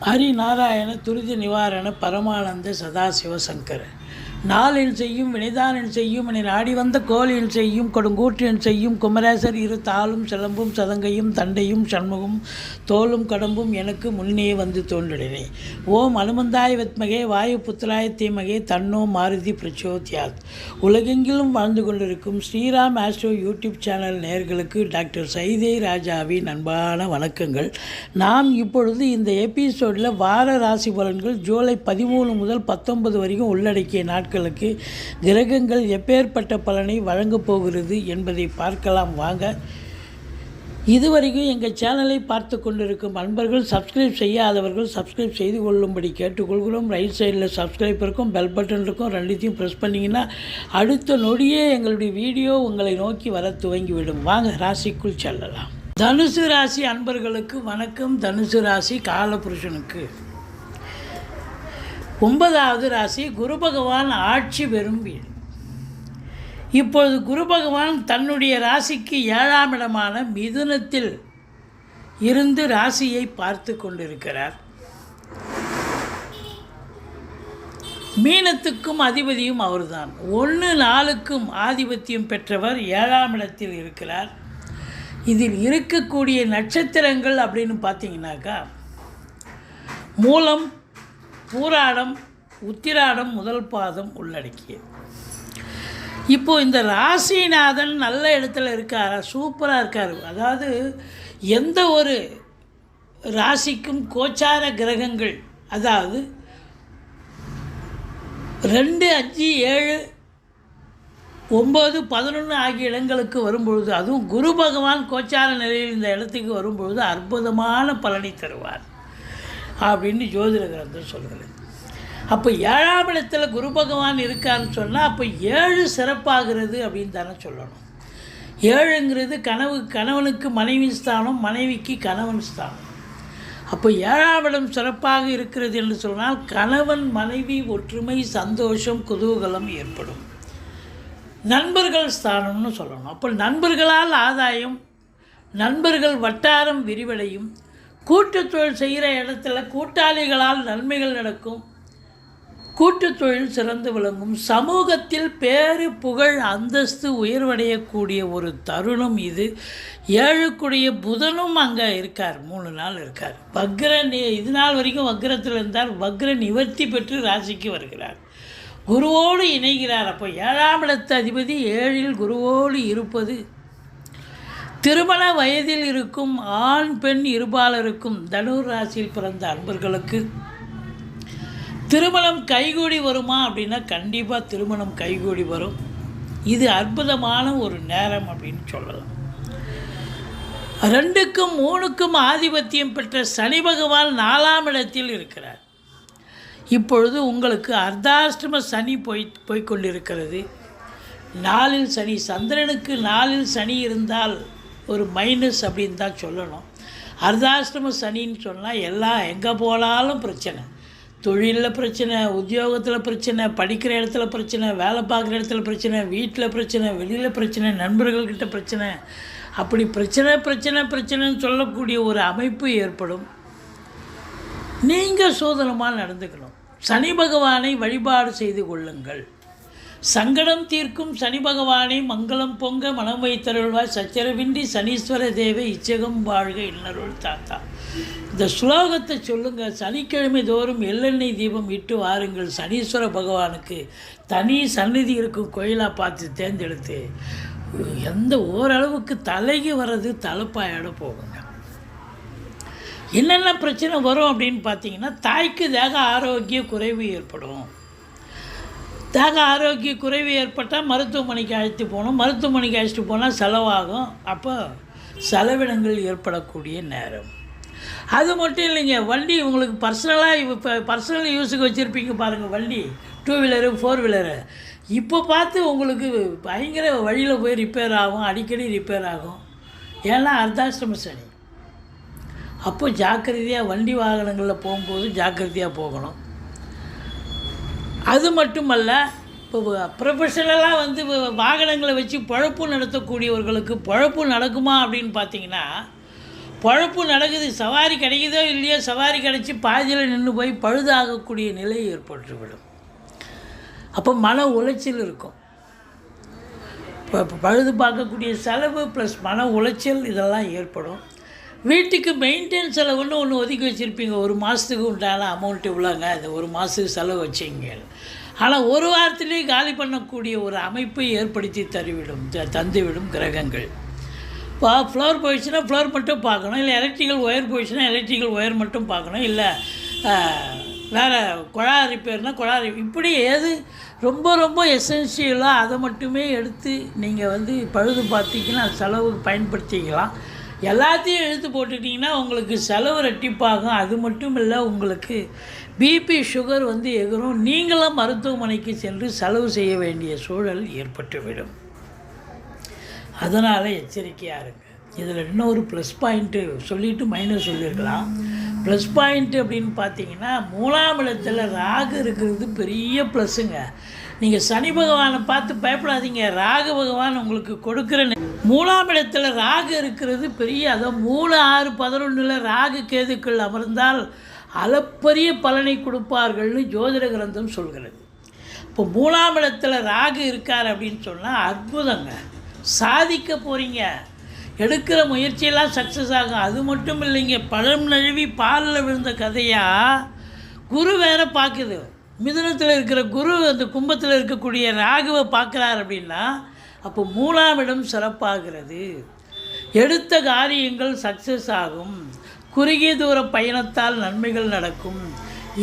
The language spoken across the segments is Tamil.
ஹரிநாராயண துரித நிவாரண பரமானந்த சதாசிவ சங்கர நாளின் செய்யும் வினைதானின் செய்யும் என நாடி வந்த கோளின் செய்யும் கொடுங்கூற்றின் செய்யும் குமரேசர் இரு தாளும் சிலம்பும் சதங்கையும் தண்டையும் சண்முகம் தோளும் கடம்பும் எனக்கு முன்னே வந்து தோன்றினே. ஓம் அனுமந்தாய் வெத்மகே வாயு புத்திராய தீமகே தன்னோ மாருதி பிரச்சோத்யாத். உலகெங்கிலும் வாழ்ந்து கொண்டிருக்கும் ஸ்ரீராம் ஆஸ்ட்ரோ யூடியூப் சேனல் நேயர்களுக்கு டாக்டர் சைதை ராஜாவின் அன்பான வணக்கங்கள். நாம் இப்பொழுது இந்த எபிசோடில் வார ராசி பலன்கள் ஜூலை 13 முதல் 19 வரைக்கும் உள்ளடக்கிய நாட்களுக்கு கிரகங்கள் எப்பேற்பட்ட பலனை வழங்கப் போகிறது என்பதை பார்க்கலாம் வாங்க. இதுவரைக்கும் எங்கள் சேனலை பார்த்து கொண்டிருக்கும் அன்பர்கள் சப்ஸ்கிரைப் செய்யாதவர்கள் சப்ஸ்கிரைப் செய்து கொள்ளும்படி கேட்டுக்கொள்கிறோம். ரைட் சைடில் சப்ஸ்கிரைப் இருக்கும், பெல் பட்டன் இருக்கும், ரெண்டுத்தையும் ப்ரெஸ் பண்ணிங்கன்னா அடுத்த நொடியே எங்களுடைய வீடியோ உங்களை நோக்கி வர துவங்கிவிடும். வாங்க ராசிக்குள் செல்லலாம். தனுசு ராசி அன்பர்களுக்கு வணக்கம். தனுசு ராசி காலபுருஷனுக்கு 9வது ராசி குரு பகவான் ஆட்சி பெறும் வீடு. இப்பொழுது குரு பகவான் தன்னுடைய ராசிக்கு 7ஆம் இடமான மிதுனத்தில் இருந்து ராசியை பார்த்து கொண்டிருக்கிறார். மீனத்துக்கும் அதிபதியும் அவர்தான். 1-4க்கும் ஆதிபத்தியம் பெற்றவர் 7ஆம் இடத்தில் இருக்கிறார். இதில் இருக்கக்கூடிய நட்சத்திரங்கள் அப்படின்னு பார்த்தீங்கன்னாக்கா மூலம், பூராடம், உத்திராடம் முதல் பாதம் உள்ளடக்கிய. இப்போது இந்த ராசிநாதன் நல்ல இடத்துல இருக்கார், சூப்பராக இருக்கார். அதாவது எந்த ஒரு ராசிக்கும் கோச்சார கிரகங்கள், அதாவது 2, 5, 7, 9, 11 ஆகிய இடங்களுக்கு வரும்பொழுது, அதுவும் குரு பகவான் கோச்சார நிலையில் இந்த இடத்துக்கு வரும்பொழுது அற்புதமான பலனை தருவார் அப்படின்னு ஜோதிட கிரந்தம் சொல்கிறது. அப்போ 7ஆம் இடத்துல குரு பகவான் இருக்காருன்னு சொன்னால் அப்போ 7 சிறப்பாகிறது அப்படின்னு தானே சொல்லணும். 7ங்கிறது கணவனுக்கு மனைவி ஸ்தானம், மனைவிக்கு கணவன் ஸ்தானம். அப்போ 7ஆம் இடம் சிறப்பாக இருக்கிறது என்று சொன்னால் கணவன் மனைவி ஒற்றுமை, சந்தோஷம், குதூகலம் ஏற்படும். நண்பர்கள் ஸ்தானம்னு சொல்லணும். அப்போ நண்பர்களால் ஆதாயம், நண்பர்கள் வட்டாரம் விரிவடையும். கூட்டுத்தொழில் செய்கிற இடத்துல கூட்டாளிகளால் நன்மைகள் நடக்கும். கூட்டுத்தொழில் சிறந்து விளங்கும். சமூகத்தில் பேரு, புகழ், அந்தஸ்து உயர்வடையக்கூடிய ஒரு தருணம் இது. 7க்குடைய புதனும் அங்கே இருக்கார், 3 நாள் இருக்கார். இது நாள் வரைக்கும் வக்ரத்தில் இருந்தார். வக்ர நிவர்த்தி பெற்று ராசிக்கு வருகிறார், குருவோடு இணைகிறார். அப்போ 7ஆம் இடத்து அதிபதி 7இல் குருவோடு இருப்பது திருமண வயதில் இருக்கும் ஆண் பெண் இருபாலருக்கும் தனுர் ராசியில் பிறந்த அன்பர்களுக்கு திருமணம் கைகூடி வருமா அப்படின்னா கண்டிப்பாக திருமணம் கைகூடி வரும். இது அற்புதமான ஒரு நேரம் அப்படின்னு சொல்லலாம். 2க்கும் 3க்கும் ஆதிபத்தியம் பெற்ற சனி பகவான் 4ஆம் இடத்தில் இருக்கிறார். இப்பொழுது உங்களுக்கு அர்த்தாஷ்டம சனி போய்கொண்டிருக்கிறது. 4இல் சனி, சந்திரனுக்கு 4இல் சனி இருந்தால் ஒரு மைனஸ் அப்படின்னு தான் சொல்லணும். அர்த்தாஷ்டம சனின்னு சொன்னால் எங்கே போனாலும் பிரச்சனை. தொழிலில் பிரச்சனை, உத்தியோகத்தில் பிரச்சனை, படிக்கிற இடத்துல பிரச்சனை, வேலை பார்க்குற இடத்துல பிரச்சனை, வீட்டில் பிரச்சனை, வெளியில் பிரச்சனை, நண்பர்கள்கிட்ட பிரச்சனை, அப்படி பிரச்சனைன்னு சொல்லக்கூடிய ஒரு அமைப்பு ஏற்படும். நீங்கள் சோதனமாக நடந்துக்கணும். சனி பகவானை வழிபாடு செய்து கொள்ளுங்கள். சங்கடம் தீர்க்கும் சனி பகவானை மங்களம் பொங்க மனம் வைத்தருள்வாய். சச்சரவின்றி சனீஸ்வர தேவை இச்சகம் வாழ்க இன்னருள் தாத்தா. இந்த ஸ்லோகத்தை சொல்லுங்கள். சனிக்கிழமை தோறும் எள்ளெண்ணெய் தீபம் இட்டு வாருங்கள். சனீஸ்வர பகவானுக்கு தனி சந்நிதி இருக்கும் கோயிலாக பார்த்து தேர்ந்தெடுத்து எந்த ஓரளவுக்கு தலைக்கு வர்றது தலைப்பாயோட போகுங்க. என்னென்ன பிரச்சனை வரும் அப்படின்னு பார்த்தீங்கன்னா தாய்க்கு தேக ஆரோக்கிய குறைவு ஏற்படும். தேக ஆரோக்கிய குறைவு ஏற்பட்டால் மருத்துவமனைக்கு அழைத்து போகணும். மருத்துவமனைக்கு அழைச்சிட்டு போனால் செலவாகும். அப்போ செலவினங்கள் ஏற்படக்கூடிய நேரம். அது மட்டும் இல்லைங்க, வண்டி உங்களுக்கு பர்சனலாக இப்போ பர்சனல் யூஸுக்கு வச்சுருப்பீங்க பாருங்கள், வண்டி 2 வீலரு 4 வீலரு. இப்போ பார்த்து உங்களுக்கு பயங்கர வழியில் போய் ரிப்பேர் ஆகும், அடிக்கடி ரிப்பேர் ஆகும். ஏன்னா அர்த்தாஷ்டம சனி. அப்போ ஜாக்கிரதையாக வண்டி வாகனங்களில் போகும்போது ஜாக்கிரதையாக போகணும். அது மட்டுமல்ல, இப்போ ப்ரொஃபஷனலாக வாகனங்களை வச்சு பழப்பு நடத்தக்கூடியவர்களுக்கு பழப்பு நடக்குமா அப்படின்னு பார்த்தீங்கன்னா பழப்பு நடக்குது, சவாரி கிடைக்குதோ இல்லையோ, சவாரி கிடைச்சி பாதியில் நின்று போய் பழுதாகக்கூடிய நிலை ஏற்பட்டுவிடும். அப்போ மன உளைச்சல் இருக்கும். இப்போ பழுது பார்க்கக்கூடிய செலவு ப்ளஸ் மன உளைச்சல் இதெல்லாம் ஏற்படும். வீட்டுக்கு மெயின்டெனன்ஸ் செலவுன்னு ஒன்று ஒதுக்கி வச்சுருப்பீங்க. ஒரு மாதத்துக்கு உண்டான அமௌண்ட்டு இவ்வளோங்க, இந்த ஒரு மாதத்துக்கு செலவு வச்சிங்க. ஆனால் ஒரு வாரத்திலே காலி பண்ணக்கூடிய ஒரு அமைப்பை ஏற்படுத்தி தந்துவிடும் கிரகங்கள். இப்போ ஃப்ளோர் போயிடுச்சுன்னா ஃப்ளோர் மட்டும் பார்க்கணும், இல்லை எலக்ட்ரிக்கல் ஒயர் போயிடுச்சுன்னா எலக்ட்ரிக்கல் ஒயர் மட்டும் பார்க்கணும், இல்லை வேறு குழா ரிப்பேர்னால் குழா இப்படி ஏது ரொம்ப ரொம்ப எசென்ஷியலாக அதை மட்டுமே எடுத்து நீங்கள் பழுது பார்த்தீங்கன்னா செலவுக்கு பயன்படுத்திக்கலாம். எல்லாத்தையும் எடுத்து போட்டுட்டிங்கன்னா உங்களுக்கு செலவு ரெட்டிப்பாகும். அது மட்டும் இல்லை, உங்களுக்கு பிபி சுகர் எகிரும். நீங்களும் மருத்துவமனைக்கு சென்று செலவு செய்ய வேண்டிய சூழல் ஏற்பட்டுவிடும். அதனால் எச்சரிக்கையாக இருங்க. இதில் இன்னொரு ப்ளஸ் பாயிண்ட்டு சொல்லிவிட்டு மைனஸ் சொல்லியிருக்கலாம். ப்ளஸ் பாயிண்ட்டு அப்படின்னு பார்த்தீங்கன்னா, 3ஆம் இடத்துல ராகு இருக்கிறது பெரிய ப்ளஸ்ஸுங்க. நீங்கள் சனி பகவானை பார்த்து பயப்படாதீங்க. ராகு பகவான் உங்களுக்கு கொடுக்குற 3ஆம் இடத்துல ராகு இருக்கிறது பெரிய, அதாவது 3, 6, 11 ராகு கேதுக்கள் அமர்ந்தால் அளப்பரிய பலனை கொடுப்பார்கள்னு ஜோதிட கிரந்தம் சொல்கிறது. இப்போ 3ஆம் இடத்துல ராகு இருக்கார் அப்படின்னு சொன்னால் அற்புதங்க. சாதிக்க போகிறீங்க. எடுக்கிற முயற்சியெல்லாம் சக்ஸஸ் ஆகும். அது மட்டும் இல்லைங்க, பழம் நழுவி பாலில் விழுந்த கதையாக குரு வேறு பார்க்குது. மிதுனத்தில் இருக்கிற குரு அந்த கும்பத்தில் இருக்கக்கூடிய ராகுவை பார்க்குறார் அப்படின்னா அப்போ 3ஆம் இடம் சிறப்பாகிறது. எடுத்த காரியங்கள் சக்ஸஸ் ஆகும். குறுகிய தூர பயணத்தால் நன்மைகள் நடக்கும்.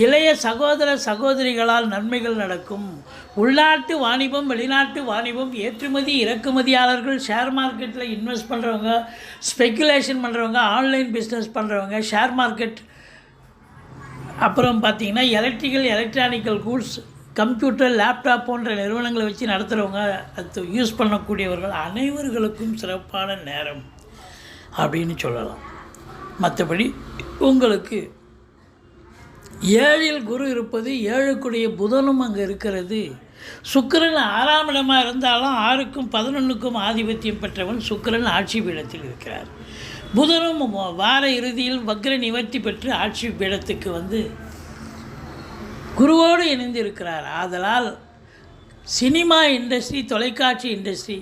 இளைய சகோதர சகோதரிகளால் நன்மைகள் நடக்கும். உள்நாட்டு வாணிபம், வெளிநாட்டு வாணிபம், ஏற்றுமதி இறக்குமதியாளர்கள், ஷேர் மார்க்கெட்டில் இன்வெஸ்ட் பண்ணுறவங்க, ஸ்பெக்குலேஷன் பண்ணுறவங்க, ஆன்லைன் பிஸ்னஸ் பண்ணுறவங்க, ஷேர் மார்க்கெட், அப்புறம் பார்த்திங்கன்னா எலக்ட்ரானிக்கல் கூட்ஸ், கம்ப்யூட்டர், லேப்டாப் போன்ற நிறுவனங்களை வச்சு நடத்துகிறவங்க, அது யூஸ் பண்ணக்கூடியவர்கள் அனைவர்களுக்கும் சிறப்பான நேரம் அப்படின்னு சொல்லலாம். மற்றபடி உங்களுக்கு 7ல் குரு இருப்பது, 7க்குடைய புதனும் அங்கே இருக்கிறது. சுக்கிரன் 6ஆம் இடமாக இருந்தாலும் 6க்கும் 11க்கும் ஆதிபத்தியம் பெற்றவன் சுக்கிரன் ஆட்சி பீடத்தில் இருக்கிறார். புதனும் வார இறுதியில் வக்ர நிவர்த்தி பெற்று ஆட்சி பீடத்துக்கு குருவோடு இணைந்து இருக்கிறார். ஆதலால் சினிமா இண்டஸ்ட்ரி, தொலைக்காட்சி இண்டஸ்ட்ரி,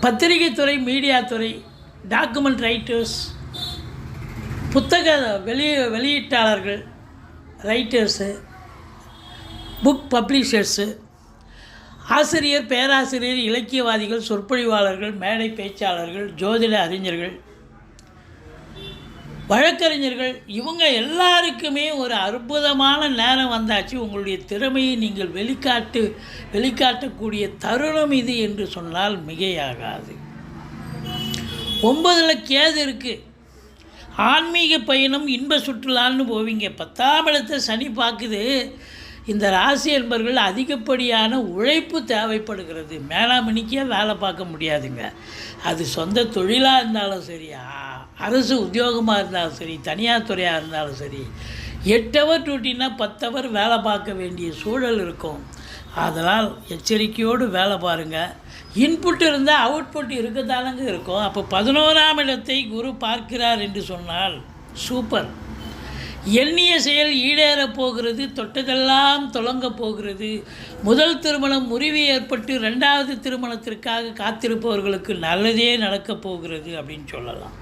பத்திரிகை துறை, மீடியா துறை, டாக்குமெண்ட் ரைட்டர்ஸ், புத்தக வெளியீட்டாளர்கள், ரைட்டர்ஸு, புக் பப்ளிஷர்ஸு, ஆசிரியர், பேராசிரியர், இலக்கியவாதிகள், சொற்பொழிவாளர்கள், மேடை பேச்சாளர்கள், ஜோதிட அறிஞர்கள், வழக்கறிஞர்கள், இவங்க எல்லாருக்குமே ஒரு அற்புதமான நேரம் வந்தாச்சு. உங்களுடைய திறமையை நீங்கள் வெளிக்காட்டக்கூடிய தருணம் இது என்று சொன்னால் மிகையாகாது. 9ல் கேது இருக்குது. ஆன்மீக பயணம், இன்ப சுற்றுலான்னு போவீங்க. 10ஆம் இடத்தை சனி பார்க்குது. இந்த ராசி என்பர்கள் அதிகப்படியான உழைப்பு தேவைப்படுகிறது. மேலாமணிக்கே வேலை பார்க்க முடியாதுங்க. அது சொந்த தொழிலாக இருந்தாலும் சரி, அரசு உத்தியோகமாக இருந்தாலும் சரி, தனியார் துறையாக இருந்தாலும் சரி, 8 ஹவர் டியூட்டின்னா 10 ஹவர் வேலை பார்க்க வேண்டிய சூழல் இருக்கும். அதனால் எச்சரிக்கையோடு வேலை பாருங்கள். இன்புட் இருந்தால் அவுட்புட் இருக்கத்தானங்க இருக்கும். அப்போ 11ஆம் இடத்தை குரு பார்க்கிறார் என்று சொன்னால் சூப்பர். எண்ணிய செயல் ஈடேறப் போகிறது. தொட்டதெல்லாம் தொடங்கப் போகிறது. முதல் திருமணம் முறிவு ஏற்பட்டு 2வது திருமணத்திற்காக காத்திருப்பவர்களுக்கு நல்லதே நடக்கப் போகிறது அப்படின்னு சொல்லலாம்.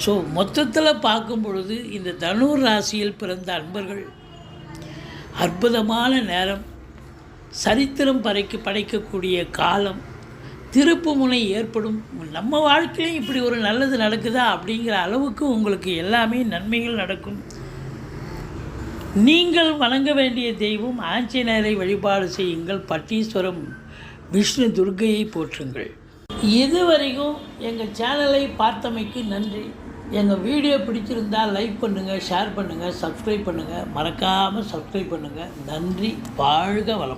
ஸோ மொத்தத்தில் பார்க்கும் பொழுது இந்த தனுர் ராசியில் பிறந்த அன்பர்கள் அற்புதமான நேரம், சரித்திரம் படைக்கக்கூடிய காலம், திருப்பு முனை ஏற்படும். நம்ம வாழ்க்கையிலும் இப்படி ஒரு நல்லது நடக்குதா அப்படிங்கிற அளவுக்கு உங்களுக்கு எல்லாமே நன்மைகள் நடக்கும். நீங்கள் வணங்க வேண்டிய தெய்வம் ஆஞ்சநேயரை வழிபாடு செய்யுங்கள். பட்டீஸ்வரம், விஷ்ணு, துர்க்கையை போற்றுங்கள். இதுவரைக்கும் எங்கள் சேனலை பார்த்தமைக்கு நன்றி. எங்கள் வீடியோ பிடிச்சிருந்தால் லைக் பண்ணுங்கள், ஷேர் பண்ணுங்கள், சப்ஸ்கிரைப் பண்ணுங்கள். மறக்காமல் சப்ஸ்கிரைப் பண்ணுங்கள். நன்றி. வாழ்க வளம்.